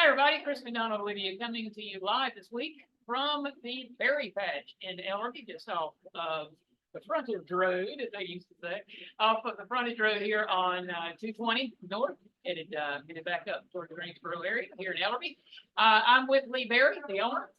Hi, everybody. Chris McDonald, Olivia, coming to you live this week from the Berry Patch in Ellerbe, just off the frontage road, as they used to say, off of the frontage road here on 220 North, headed back up toward the Greensboro area here in Ellerbe. I'm with Lee Berry, the owner.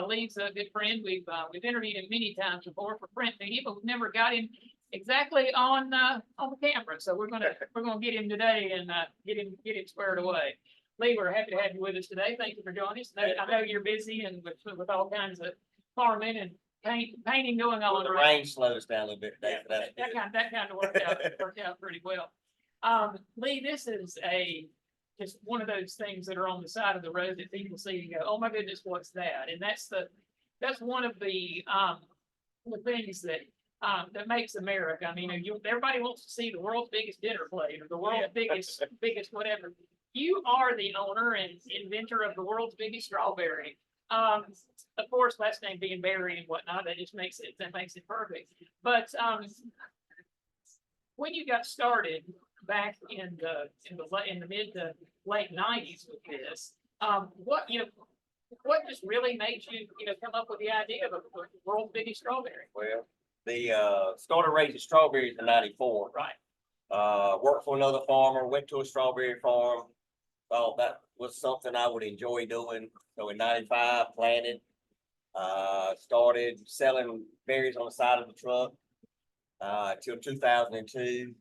Lee's a good friend. We've interviewed him many times before for print media, but we've never got him exactly on the camera. So we're gonna get him today and get him squared away. Lee, we're happy to have you with us today. Thank you for joining us. I know you're busy and with all kinds of farming and painting going on. Well, the rain slowed us down a little bit today. That kind of worked out pretty well. Lee, this is just one of those things that are on the side of the road that people see and go, "Oh my goodness, what's that?" And that's one of the things that makes America. I mean, everybody wants to see the world's biggest dinner plate or the world's biggest whatever. You are the owner and inventor of the world's biggest strawberry. Of course, last name being Berry and whatnot, that makes it perfect. But when you got started back in the mid to late '90s with this, what just really made you come up with the idea of the world's biggest strawberry? Well, the started raising strawberries in '94. Right. Worked for another farmer, went to a strawberry farm. Thought that was something I would enjoy doing. So in '95, planted, started selling berries on the side of the truck till 2002,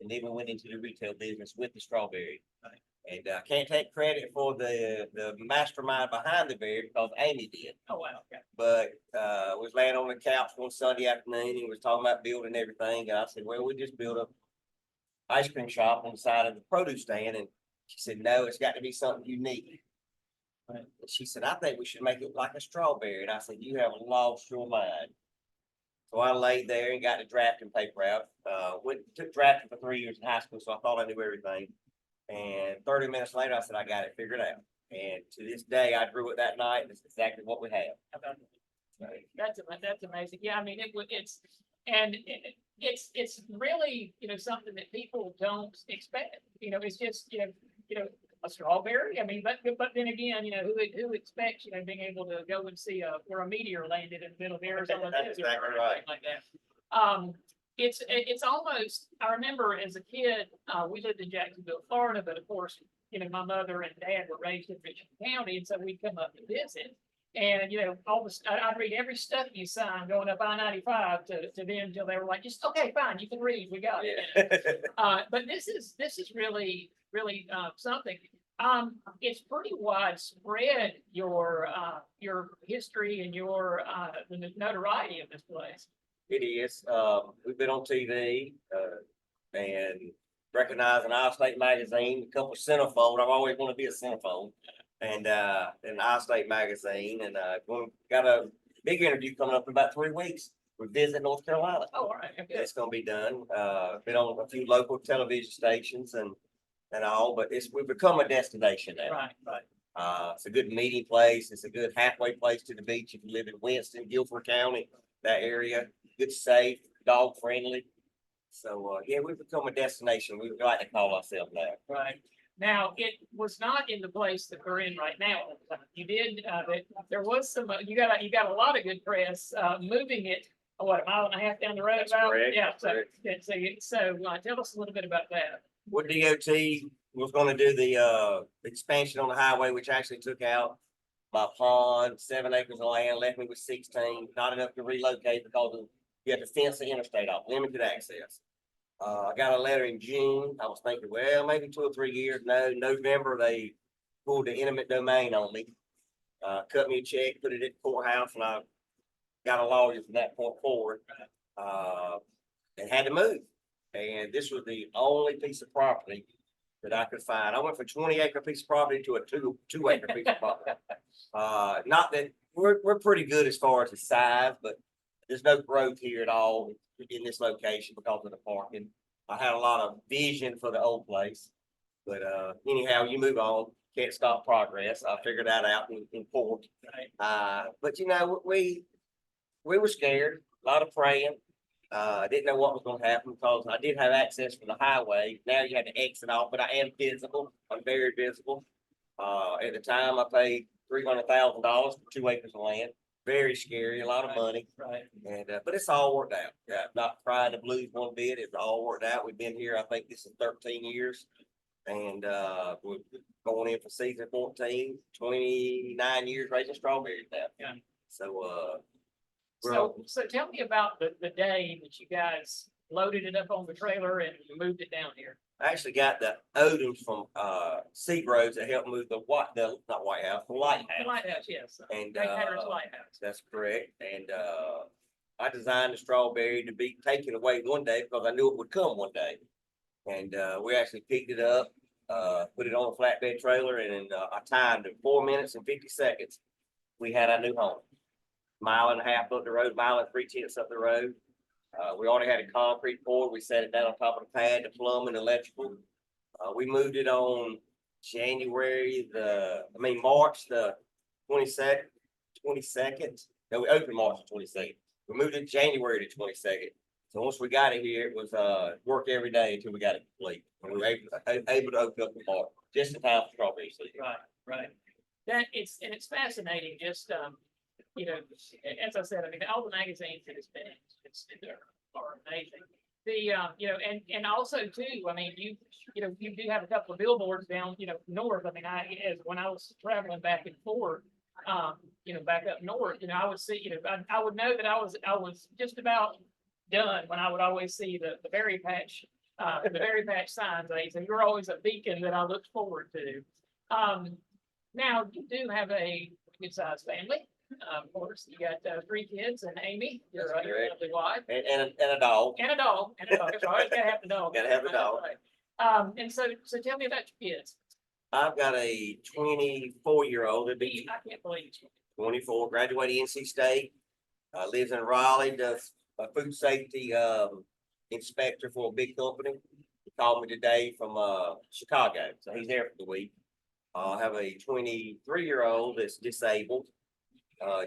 and then we went into the retail business with the strawberry. Right. And I can't take credit for the mastermind behind the berry because Amy did. Oh wow. Okay. But was laying on the couch one Sunday afternoon and was talking about building everything. And I said, "Well, we just built a ice cream shop on the side of the produce stand." And she said, "No, it's got to be something unique." Right. And she said, "I think we should make it like a strawberry." And I said, "You have lost your mind." So I laid there and got the drafting paper out. Took drafting for 3 years in high school, so I thought I knew everything. And 30 minutes later, I said, "I got it figured out." And to this day, I drew it that night, and it's exactly what we have. That's amazing. Yeah, I mean it's really something that people don't expect. It's just a strawberry. I mean, but then again, who expects being able to go and see where a meteor landed in the middle of Arizona That's desert or exactly anything right. like that. It's almost. I remember as a kid, we lived in Jacksonville, Florida, but of course, my mother and dad were raised in Richmond County, and so we'd come up to visit. And I'd read every study sign going up I-95 to them until they were like, "Just okay, fine, you can read, we got it." Yeah. But this is really something. It's pretty widespread your history and the notoriety of this place. It is. We've been on TV and recognized in Iowa State Magazine, a couple of centerfold. I've always wanted to be a centerfold. And in Iowa State Magazine, and got a big interview coming up in about 3 weeks. We're visiting North Carolina. Oh, all right. Okay. It's going to be done. Been on a few local television stations and all, but we've become a destination now. Right. It's a good meeting place. It's a good halfway place to the beach if you live in Winston, Guilford County, that area. Good, safe, dog friendly. So yeah, we've become a destination. We like to call ourselves that. Right. Now, it was not in the place that we're in right now. You did. There was some. You got a lot of good press moving it. What, a mile and a half down the road? That's correct. Yeah. That's So tell us a little bit about that. Well, DOT was going to do the expansion on the highway, which actually took out my pond, 7 acres of land, left me with 16. Not enough to relocate because you had to fence the interstate off, limited access. I got a letter in June. I was thinking, well, maybe 2 or 3 years. No, November, they pulled the eminent domain on me, cut me a check, put it at the courthouse, and I got a lawyer from that point forward, and had to move. And this was the only piece of property that I could find. I went from 20-acre piece of property to a two-acre piece of property. Not that we're pretty good as far as the size, but there's no growth here at all in this location because of the parking. I had a lot of vision for the old place, but anyhow, you move on. Can't stop progress. I figured that out in court. But we were scared. A lot of praying. I didn't know what was going to happen because I did have access to the highway. Now you had to exit off, but I am visible. I'm very visible. At the time, I paid $300,000 for 2 acres of land. Very scary, a lot of money. Right. And, but it's all worked out. Yeah, not crying the blues one bit. It's all worked out. We've been here, I think this is 13 years. And, we're going in for season 14, 29 years raising strawberries now. Yeah. So, So tell me about the day that you guys loaded it up on the trailer and moved it down here. I actually got the Odoms from, Seed Roads that helped move not White House, the The Lighthouse. lighthouse, yes. And, Maintainers Lighthouse. that's correct. And, I designed the strawberry to be taken away one day because I knew it would come one day. And, we actually picked it up, put it on a flatbed trailer, and in, I timed it 4 minutes and 50 seconds. We had our new home. Mile and a half up the road, mile and 3/10 up the road. We already had a concrete poured. We set it down on top of the pad, the plumbing, electrical. We moved it on March the 22nd. No, we opened March the 22nd. We moved it January the 22nd. So once we got it here, it was, work every day until we got it complete. And we were able to open up the market just in time for strawberry season. Right. It's fascinating, just, as I said, I mean, all the magazines that it's been in, are amazing. And also too, I mean, you do have a couple of billboards down, north. I mean, when I was traveling back and forth, back up north, I would see, I would know that I was just about done when I would always see the berry patch, signs. And you're always a beacon that I look forward to. Now you do have a good sized family. Of course, you got 3 kids and Amy, your lovely wife. And a dog. And a dog. So always gotta have the dog. Gotta have the dog. Right. And so tell me about your kids. I've got a 24-year-old, it'd be I can't believe it. 24, graduated NC State, lives in Raleigh, does a food safety, inspector for a big company. He called me today from, Chicago, so he's there for the week. I have a 23-year-old that's disabled.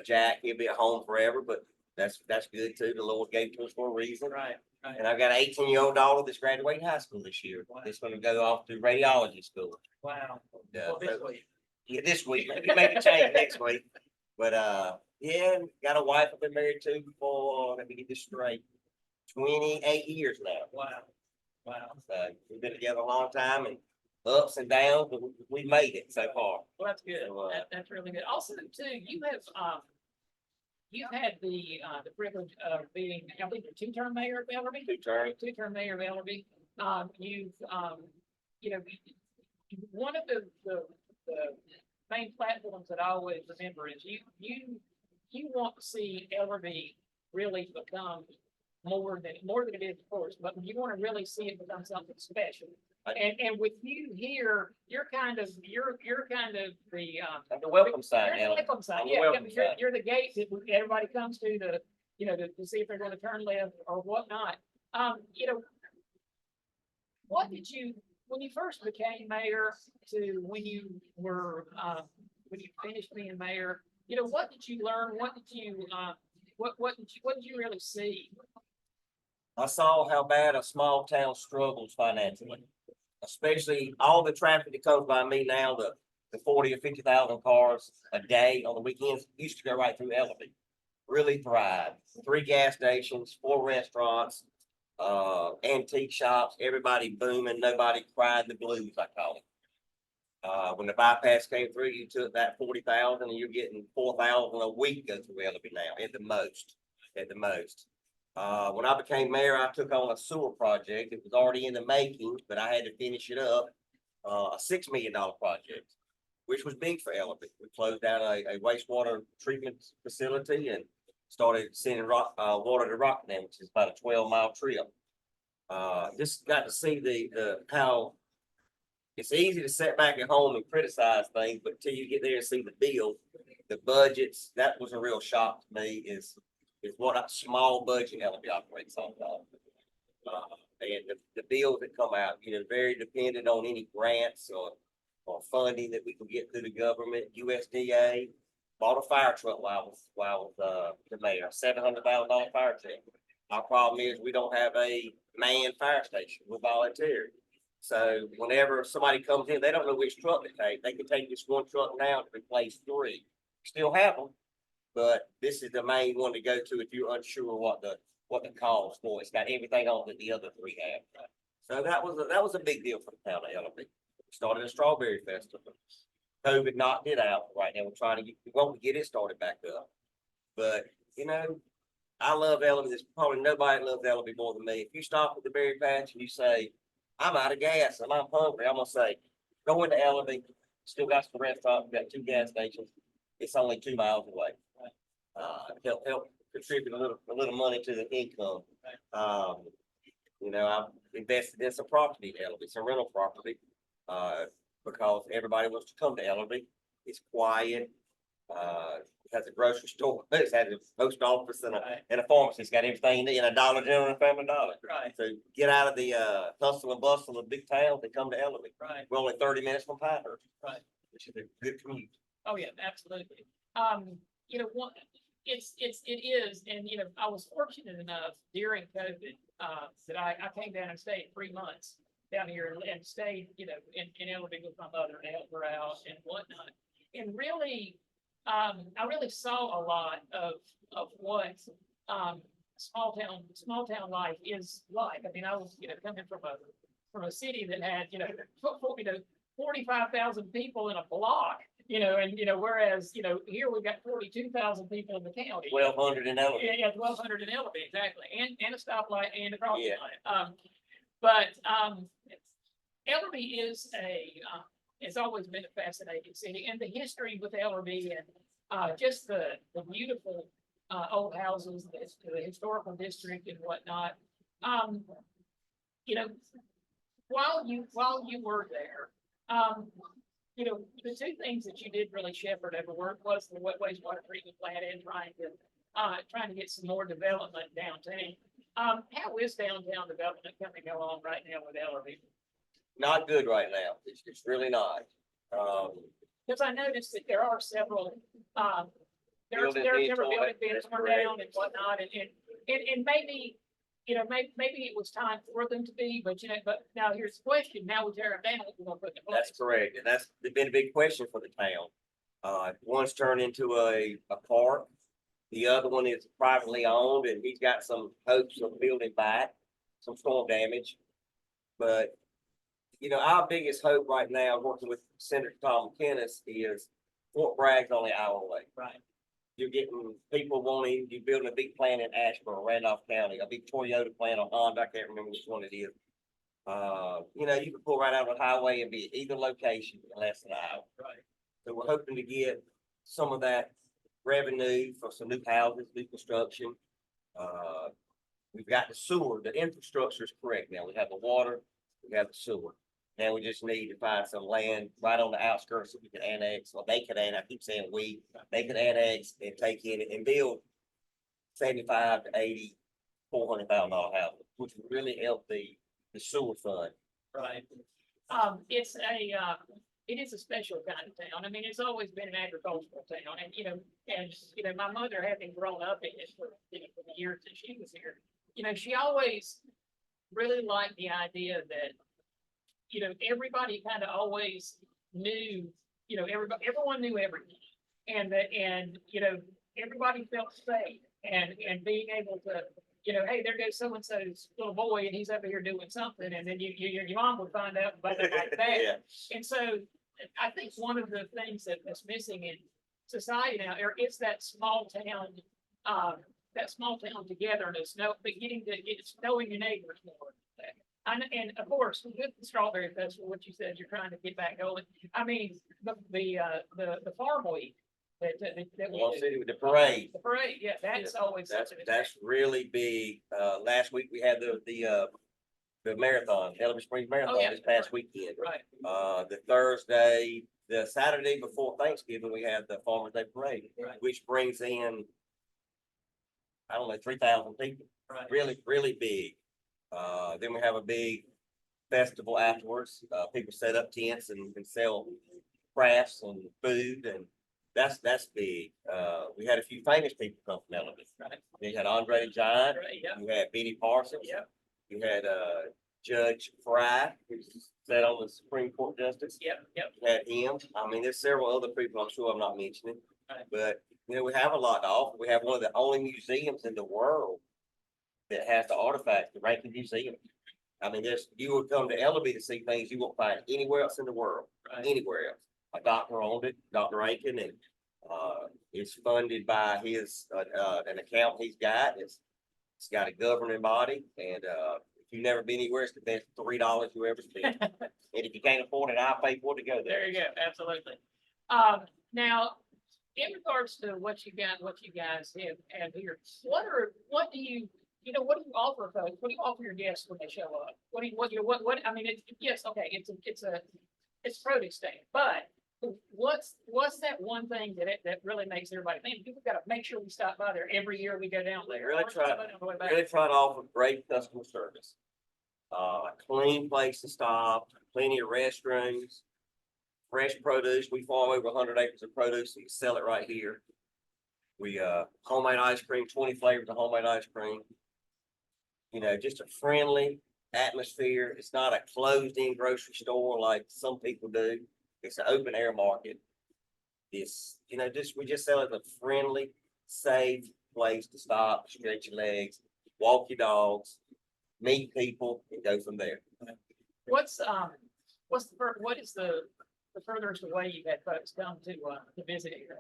Jack, he'll be at home forever, but that's good too. The Lord gave to us for a reason. Right. And I've got an 18-year-old daughter that's graduating high school this year. Wow. That's gonna go off to radiology school. Wow. Yeah, Well, this week. yeah, this week, maybe change next week. But, yeah, got a wife I've been married to for, let me get this straight, 28 years now. Wow. So we've been together a long time, and ups and downs, but we made it so far. Well, that's good. So, That's really good. Also, too, you've had the privilege of being, I believe, the 2-term mayor of Ellerbe. 2 terms. 2-term mayor of Ellerbe. One of the main platforms that I always remember is you want to see Ellerbe really become more than it is, of course, but you want to really see it become something special. And with you here, you're kind of The welcome sign, you're the Ellen. welcome sign. I'm the Yeah, welcome sign. you're the gate that everybody comes to to see if they're going to turn left or whatnot. What did you, when you first became mayor to when you were, when you finished being mayor, what did you learn? What did you really see? I saw how bad a small town struggles financially, especially all the traffic that comes by me now, the 40 or 50,000 cars a day on the weekends used to go right through Ellerbe. Really thrived. 3 gas stations, 4 restaurants, antique shops, everybody booming, nobody cried the blues, I call it. When the bypass came through, you took that 40,000 and you're getting 4,000 a week go through Ellerbe now, at the most. When I became mayor, I took on a sewer project. It was already in the making, but I had to finish it up. A $6 million project, which was big for Ellerbe. We closed down a wastewater treatment facility and started sending water to Rockdale, which is about a 12-mile trip. Just got to see how it's easy to sit back at home and criticize things, but until you get there and see the bill, the budgets, that was a real shock to me. Is what a small budget Ellerbe operates on. And the bills that come out, very dependent on any grants or funding that we can get through the government. USDA bought a fire truck while I was the mayor, $700,000 fire truck. Our problem is we don't have a manned fire station. We're voluntary. So whenever somebody comes in, they don't know which truck to take. They can take this one truck now to replace three. Still have them, but this is the main one to go to if you're unsure what the cost for. It's got everything on that the other three have. So that was a big deal for the town of Ellerbe. Started a strawberry festival. COVID knocked it out. Right now, we want to get it started back up. But you know, I love Ellerbe. There's probably nobody loves Ellerbe more than me. If you stop at the berry patch and you say, I'm out of gas and I'm hungry, I'm gonna say, go into Ellerbe. Still got some restaurants, got 2 gas stations. It's only 2 miles away. Help contribute a little money to the income. You know, I've invested in some property in Ellerbe, some rental property, because everybody wants to come to Ellerbe. It's quiet. It has a grocery store. It's had a post office and a pharmacy. It's got everything you need, and a Dollar General and a Family Dollar. Right. So get out of the hustle and bustle of big towns and come to Ellerbe. Right. We're only 30 minutes from Pinehurst. Right. Which is a good commute. Oh, yeah, absolutely. You know, it is, and, you know, I was fortunate enough during COVID, that I came down and stayed 3 months down here and stayed, you know, in Ellerbe with my mother and helped her out and whatnot. And really, I really saw a lot of what, small town life is like. I mean, I was, you know, coming from a city that had, you know, 45,000 people in a block, you know, and, you know, whereas, you know, here we've got 42,000 people in the county. 1,200 in Ellerbe. Yeah, 1,200 in Ellerbe, exactly, and a stoplight and a crossing Yeah. line. But Ellerbe is it's always been a fascinating city, and the history with Ellerbe and just the beautiful old houses, the historical district and whatnot. You know, while you were there, you know, the two things that you did really shepherd over was the wastewater treatment plant and trying to get some more development downtown. How is downtown development coming along right now with Ellerbe? Not good right now. It's really not. Because I noticed that there are several, there's Buildings several being torn buildings down, being that's torn correct. down and whatnot, and maybe, you know, maybe it was time for them to be, but, you know, but now here's the question, now we tear them down, what we're gonna put in place? That's correct. And that's been a big question for the town. One's turned into a park. The other one is privately owned and he's got some hopes of building back, some storm damage. But, you know, our biggest hope right now, working with Senator Tom McInnes, is Fort Bragg's only an hour away. Right. You're getting people you're building a big plant in Asheboro, Randolph County, a big Toyota plant or Honda, I can't remember which one it is. You know, you can pull right out on the highway and be at either location in less than an hour. Right. So we're hoping to get some of that revenue for some new houses, new construction. We've got the sewer, the infrastructure is correct now. We have the water, we have the sewer. Now we just need to find some land right on the outskirts that we can annex, or they could annex, I keep saying they could annex and take in and build 75 to 80, $400,000 houses, which would really help the sewer fund. Right. It is a special kind of town. I mean, it's always been an agricultural town and, you know, my mother having grown up in it for, you know, for the years that she was here, you know, she always really liked the idea that, you know, everybody kind of always knew, you know, everyone knew everything. And, you know, everybody felt safe and being able to, you know, hey, there goes so-and-so's little boy and he's over here doing something. And then your mom would find out about it like that. Yeah. And so I think one of the things that's missing in society now is that small town togetherness, knowing your neighbors more. And of course, with the Strawberry Festival, what you said, you're trying to get back going. I mean, the farm week that One we do. city with the parade. The parade, yeah, that's always something. That's really big. Last week we had the marathon, Ellerbe Springs Marathon yeah, this past weekend. Right. The Saturday before Thanksgiving, we had the Farmers Day Parade, Right. which brings in, I don't know, 3,000 people. Right. Really, really big. Then we have a big festival afterwards. People set up tents and sell crafts and food, and that's big. We had a few famous people come from Ellerbe. Right. You had Andre the Giant. Right, yeah. You had Benny Parsons. Yeah. You had Judge Fry, who's sat on the Supreme Court Justice. Yep. Had him. I mean, there's several other people I'm sure I'm not mentioning. Right. But, you know, we have a lot to offer. We have one of the only museums in the world that has the artifacts, the Rankin Museum. I mean, you would come to Ellerbe to see things you won't find anywhere else in the world, Right. anywhere else. A doctor owned it, Dr. Rankin, and it's funded by his an account he's got. It's got a governing body, and if you've never been anywhere, it's the best $3 you ever spend. And if you can't afford it, I'll pay for it to go there. There you go, absolutely. Now, in regards to what you guys have here, what do you offer folks? What do you offer your guests when they show up? I mean, yes, okay, it's produce stand, but what's that one thing that really makes everybody, man, people gotta make sure we stop by there every year we go down there. Really Or stop by on the way back. Really try to offer great customer service. A clean place to stop, plenty of restrooms, fresh produce. We farm over 100 acres of produce, and we sell it right here. We, homemade ice cream, 20 flavors of homemade ice cream. You know, just a friendly atmosphere. It's not a closed-in grocery store like some people do. It's an open air market. It's, you know, we just sell it as a friendly, safe place to stop, stretch your legs, walk your dogs, meet people, and go from there. What is the furthest away you've had folks come to visit here?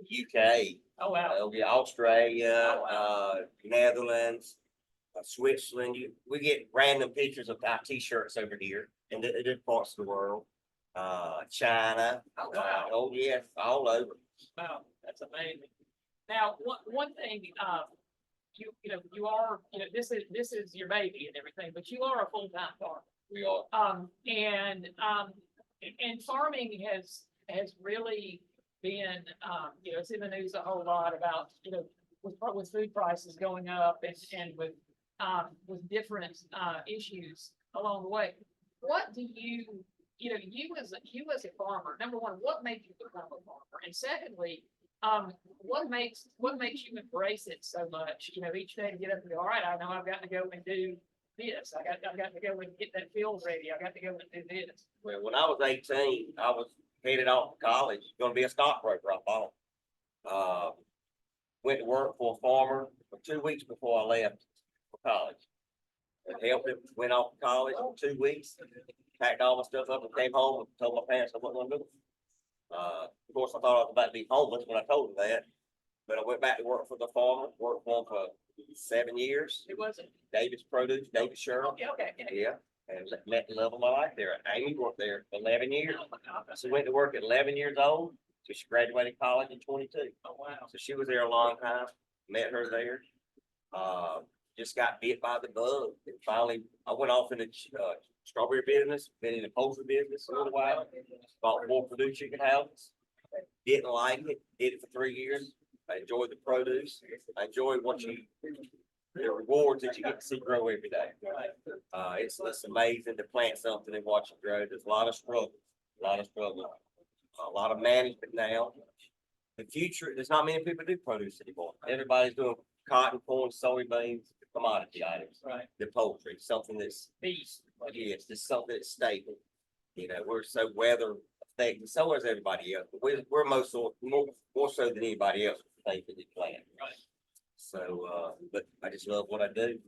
UK. Oh, wow. Australia, Oh, wow. Netherlands, Switzerland. We get random pictures of our t-shirts over here in different parts of the world. China. Oh, wow. Oh yes, all over. Wow, that's amazing. Now, one thing, you are, this is your baby and everything, but you are a full-time farmer. We are. And farming has really been, it's in the news a whole lot about, with food prices going up and with different, issues along the way. What do you as a farmer, number one, what made you become a farmer? And secondly, what makes you embrace it so much? Each day to get up and go, all right, I know I've got to go and do this. I've got to go and get that field ready. I got to go and do this. Well, when I was 18, I was headed off to college, going to be a stockbroker. I thought. Went to work for a farmer for 2 weeks before I left for college. And helped him, went off to college for 2 weeks, packed all my stuff up and came home and told my parents I wasn't going to do it. Of course, I thought I was about to be homeless when I told them that, but I went back to work for the farmer, worked for him for 7 years. Who was it? David's Produce, David Sherrill. Okay. Yeah, and met the love of my life there. Amy worked there for 11 years. Oh, my God. So went to work at 11 years old. So she graduated college in 22. Oh, wow. So she was there a long time. Met her there. Just got bit by the bug. And finally, I went off in the strawberry business, been in the poultry business a little while. Bought 4 Purdue chicken houses. Didn't like it. Did it for 3 years. I enjoyed the produce. I enjoyed the rewards that you get to see grow every day. It's amazing to plant something and watch it grow. There's a lot of struggle, a lot of management now. The future, there's not many people do produce anymore. Everybody's doing cotton, corn, soybeans, commodity items. Right. The poultry, something that's Beast. yes, it's something that's stable. We're so weather affected. So is everybody else. We're more so than anybody else with the plant. Right. So, but I just love what I do.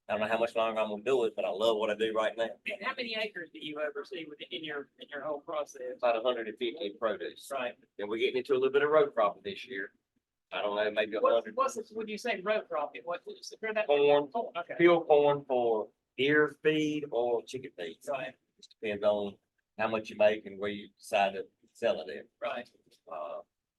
I don't know how much longer I'm gonna do it, but I love what I do right now. And how many acres do you oversee in your whole process? About 150 in produce. Right. And we're getting into a little bit of road cropping this year. I don't know, maybe 100 Would you say road cropping? What is that? corn, Okay. field corn for deer feed or chicken feed. Right. Just depends on how much you make and where you decide to sell it at. Right.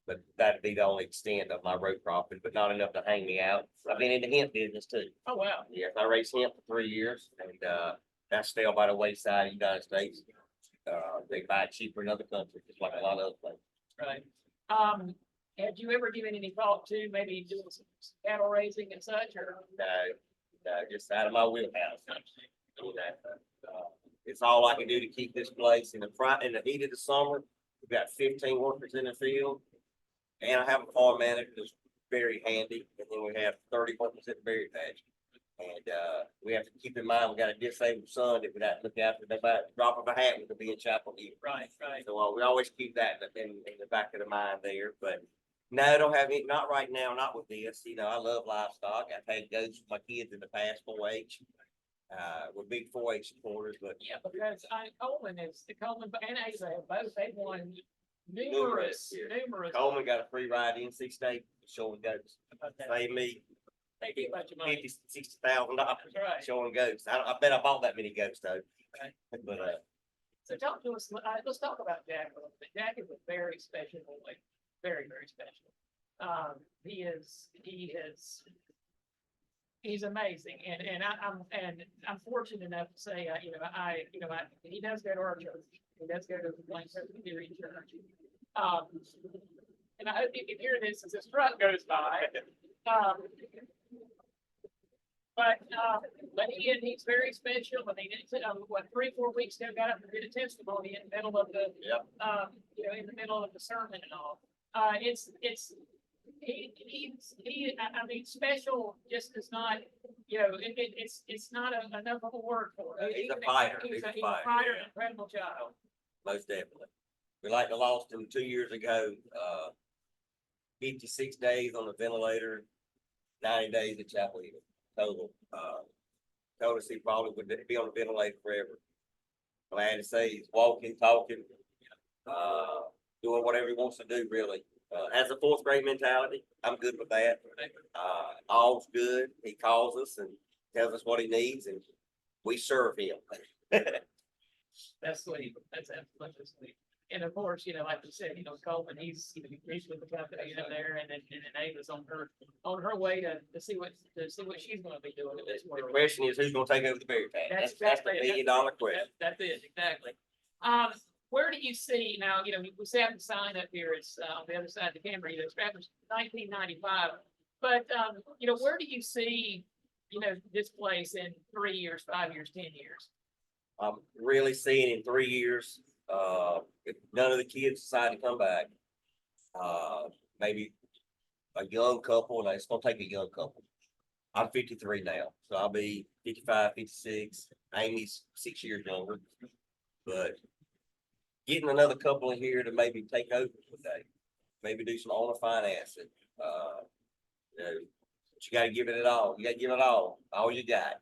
But that'd be the only extent of my road cropping, but not enough to hang me out. I've been in the hemp business too. Oh, wow. Yes, I raised hemp for 3 years, and that's still by the wayside in the United States. They buy it cheaper in other countries, just like a lot of other places. Right. Have you ever given any thought to maybe doing some cattle raising and such, or? No, just out of my wheelhouse. It's all I can do to keep this place in the heat of the summer. We've got 15 workers in the field, and I have a farm manager that's very handy, and then we have 30 workers at the berry patch. And, we have to keep in mind, we got a disabled son that we have to look after, no matter drop of a hat, we could be in Chapel Hill. Right, right. So, we always keep that in the back of the mind there, but no, I don't have any, not right now, not with this, you know, I love livestock, I've had goats with my kids in the past, 4-H. We're big 4-H supporters, but Yeah, because Coleman and Asa have both, they've won numerous. Coleman got a free ride in 6 days, showing goats. Saved me They get a bunch of money. $50,000, $60,000 That's right. showing goats. I bet I bought that many goats though. Right. But, So talk to us, let's talk about Jack a little bit. Jack is a very special boy, very, very special. He's amazing, and I'm fortunate enough to say, he does go to our church. He does go to the Plain Presbyterian Church. And I hope you can hear this as this truck goes by. But he's very special, and he did, 3-4 weeks ago, got up and did a testimony in the middle of the, Yep. in the middle of the sermon and all. I mean, special just is not, it's not enough of a word for it. He's a fighter. He's a fighter, fighter, yeah. an incredible child. Most definitely. We like to lost him 2 years ago, 56 days on the ventilator, 90 days at Chapel Hill total. Told us he probably would be on the ventilator forever. Glad to say he's walking, talking, doing whatever he wants to do, really. Has a 4th grade mentality. I'm good with that. All's good. He calls us and tells us what he needs, and we serve him. That's sweet. That's absolutely sweet. And of course, like you said, Coleman, he's with the company there, and then Ava's on her way to see what she's going to be doing in this The world. question is, who's going to take over the berry patch? That's the exactly it. $1 million question. That's it, exactly. Where do you see now? We have the sign up here. It's on the other side of the camera. It's established 1995. But where do you see this place in 3 years, 5 years, 10 years? I'm really seeing in 3 years, if none of the kids decide to come back, maybe a young couple, and it's gonna take a young couple. I'm 53 now, so I'll be 55, 56. Amy's 6 years younger, but getting another couple in here to maybe take over today, maybe do some owner financing, but you gotta give it all. You gotta give it all you got.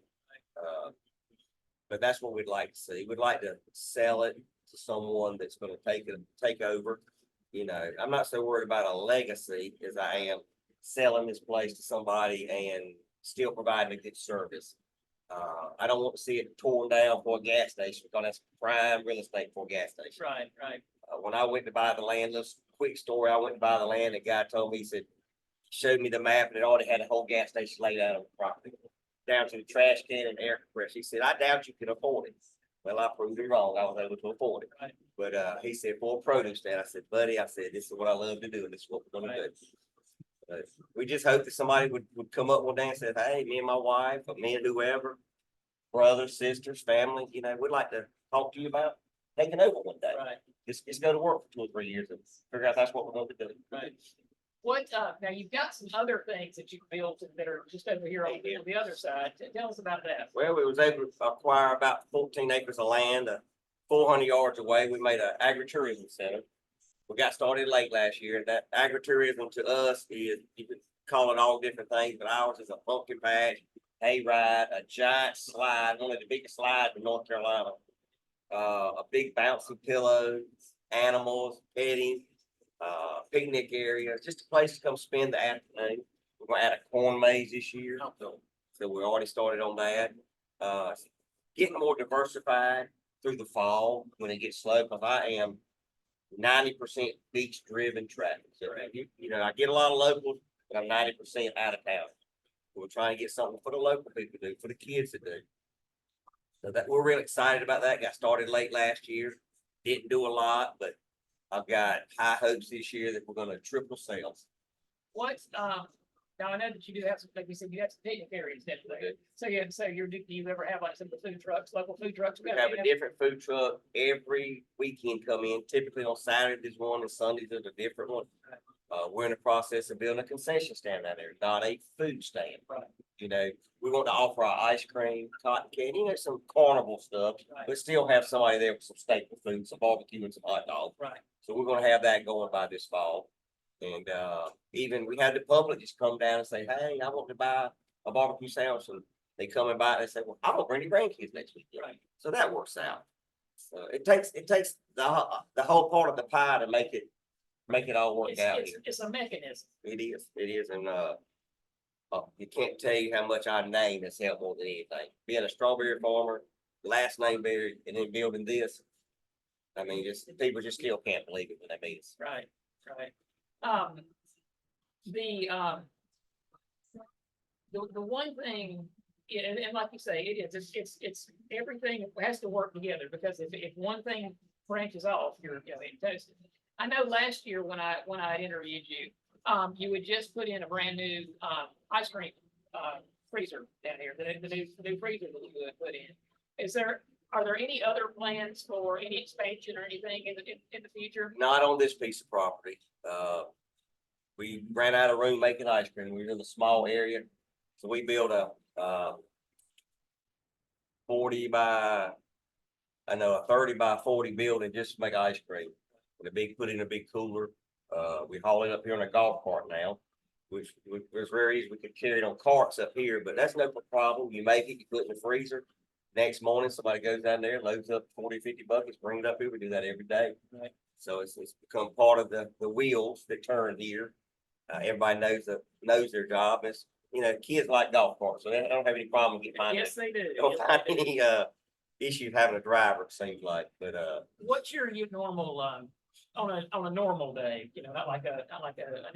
But that's what we'd like to see. We'd like to sell it to someone that's gonna take over. I'm not so worried about a legacy as I am selling this place to somebody and still providing a good service. I don't want to see it torn down for a gas station, because that's prime real estate for a gas station. Right. When I went to buy the land, this quick story, I went to buy the land, the guy told me, he said, showed me the map, and it already had a whole gas station laid out on the property, down to the trash can and air compressor. He said, I doubt you can afford it. Well, I proved him wrong. I was able to afford it. Right. But he said, for a produce stand, I said, buddy, this is what I love to do, and this is what we're gonna do. We just hope that somebody would come up one day and say, hey, me and my wife, or me and whoever, brothers, sisters, family, we'd like to talk to you about taking over one day. Right. Just go to work for 2 or 3 years and figure out that's what we're going to do. Right. Now you've got some other things that you built that are just over here on the other side. Tell us about that. Well, we was able to acquire about 14 acres of land, 400 yards away. We made an agritourism center. We got started late last year, and that agritourism to us is, you can call it all different things, but ours is a pumpkin patch, hay ride, a giant slide, one of the biggest slides in North Carolina, a big bouncing pillow, animals, petting, picnic area, just a place to come spend the afternoon. We're gonna add a corn maze this year, so we already started on that. Getting more diversified through the fall when it gets slow, because I am 90% beach driven traffic. So I get a lot of locals, but I'm 90% out of town. We're trying to get something for the local people to do, for the kids to do. So that we're really excited about that. Got started late last year. Didn't do a lot, but I've got high hopes this year that we're gonna triple sales. Now I know that you do have some, like you said, you have some picnic areas that way. So do you ever have like some of the food trucks, local food trucks? We have a different food truck every weekend come in. Typically on Saturdays one and Sundays is a different one. We're in the process of building a concession stand out there, not a food stand. Right. You know, we want to offer our ice cream, cotton candy, you know, some carnival stuff, but still have somebody there with some staple food, some barbecue and some hot dogs. Right. So we're gonna have that going by this fall. And, even we had the public just come down and say, hey, I want to buy a barbecue sandwich, and they come and buy it, and they say, well, I'm gonna bring the grandkids next week. Right. So that works out. So it takes the whole part of the pie to make it all work out here. It's a mechanism. It is, and, you can't tell you how much our name has helped more than anything. Being a strawberry farmer, last name berry, and then building this. I mean, just, people just still can't believe it when they meet us. Right, right. The one thing, and like you say, it's everything has to work together, because if one thing branches off, you're toasted. I know last year when I interviewed you, you would just put in a brand new, ice cream, freezer down here, the new freezer that you would put in. Are there any other plans for any expansion or anything in the future? Not on this piece of property. We ran out of room making ice cream. We were in a small area. So we built a 30 by 40 building just to make ice cream. Put in a big cooler. We haul it up here on a golf cart now, which was very easy. We could carry it on carts up here, but that's no problem. You make it, you put it in the freezer. Next morning, somebody goes down there, loads up 40, 50 buckets, bring it up here. We do that every day. Right. So it's become part of the wheels that turn here. Everybody knows their job. It's, kids like golf carts, so they don't have any problem getting behind it. Yes, they do. They don't Yes, find they do. any issue having a driver, it seems like. But What's your normal, on a normal day, not like an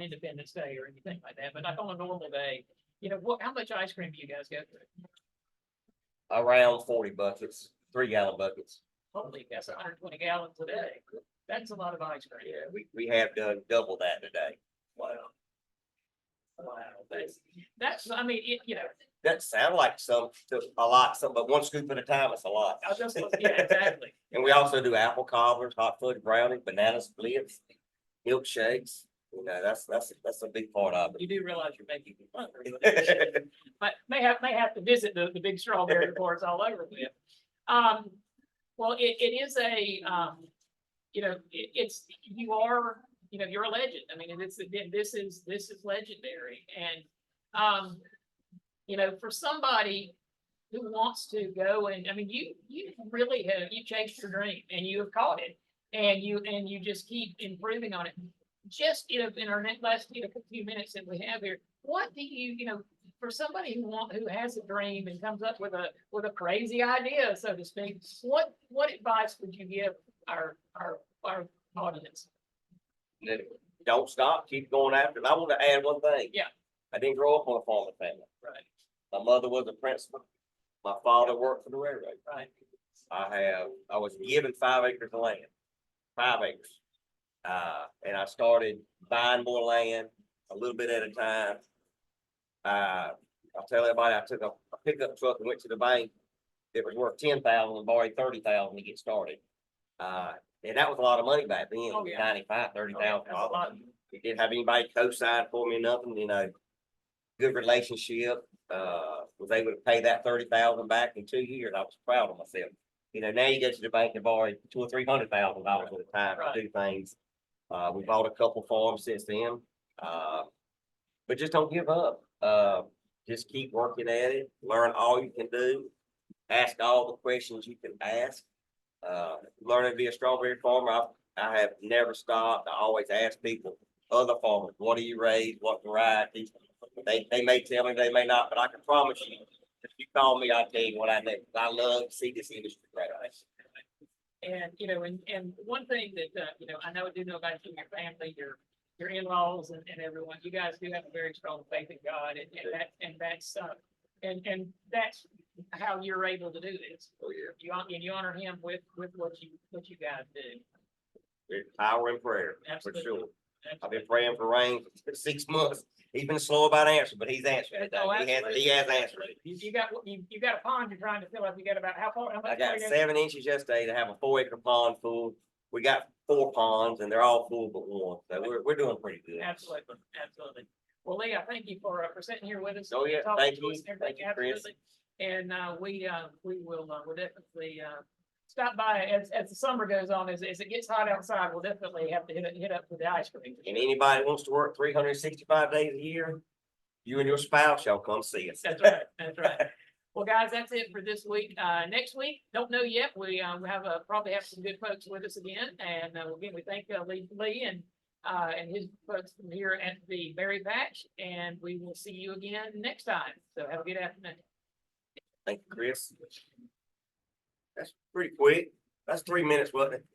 Independence Day or anything like that, but like on a normal day, how much ice cream do you guys go through? around 40 buckets, 3-gallon buckets. Holy, that's 120 gallons a day. That's a lot of ice cream. Yeah, we have done double that today. Wow. Wow, that's, I mean, That sounds like a lot, but one scoop at a time, it's a lot. yeah, exactly. And we also do apple cobblers, hot fudge brownie, banana splits, milkshakes. That's a big part of it. You do realize you're making me hungry, but may have to visit the big strawberry reports all over with. Well, it is a, you're a legend. I mean, this is legendary. And, for somebody who wants to go and, I mean, you really you chased your dream and you have caught it, and you just keep improving on it. Just, in our last, few minutes that we have here, what do you, for somebody who has a dream and comes up with a crazy idea, so to speak, what advice would you give our audience? Don't stop, keep going after it. I want to add one thing. Yeah. I didn't grow up on a farming family. Right. My mother was a principal. My father worked for the railroad. Right. I was given 5 acres of land, 5 acres. And I started buying more land a little bit at a time. I'll tell everybody, I took a pickup truck and went to the bank. It was worth 10,000 and borrowed 30,000 to get started. And that was a lot of money back then. Oh, yeah. 95, $30,000. That's a lot. We didn't have anybody co-sign for me, nothing, good relationship. Was able to pay that 30,000 back in 2 years. I was proud of myself. Now you go to the bank and borrow $200,000 or $300,000 at a time to do things. We bought a couple farms since then. But just don't give up. Just keep working at it, learn all you can do, ask all the questions you can ask. Learning to be a strawberry farmer, I have never stopped. I always ask people, other farmers, what do you raise, what varieties? They may tell me, they may not, but I can promise you, if you call me, I'll tell you what I know. I love to see this industry grow. And, and one thing that, I do know about you and your family, your in-laws and everyone, you guys do have a very strong faith in God, and that's how you're able to do this. Oh, yeah. You honor him with what you guys do. It's power in prayer, Absolutely. for sure. Absolutely. I've been praying for rain for 6 months. He's been slow about answering, but he's answering today. Oh, He has answered. You got a pond you're trying to fill up. You got about how much? I got 7 inches yesterday to have a 4-acre pond full. We got 4 ponds and they're all full but one. So we're doing pretty good. Absolutely. Well, Lee, I thank you for sitting here with us. Oh, yeah, talking thank to you. us and everything, Thank you, Chris. absolutely. And, we will, we'll definitely, stop by as the summer goes on, as it gets hot outside, we'll definitely have to hit up with the ice cream. And anybody wants to work 365 days a year, you and your spouse, y'all come see us. That's right, that's right. Well, guys, that's it for this week. Next week, don't know yet. We have probably have some good folks with us again. And again, we thank Lee and his folks from here at the Berry Patch. And we will see you again next time. So have a good afternoon. Thank you, Chris. That's pretty quick. That's 3 minutes, wasn't it?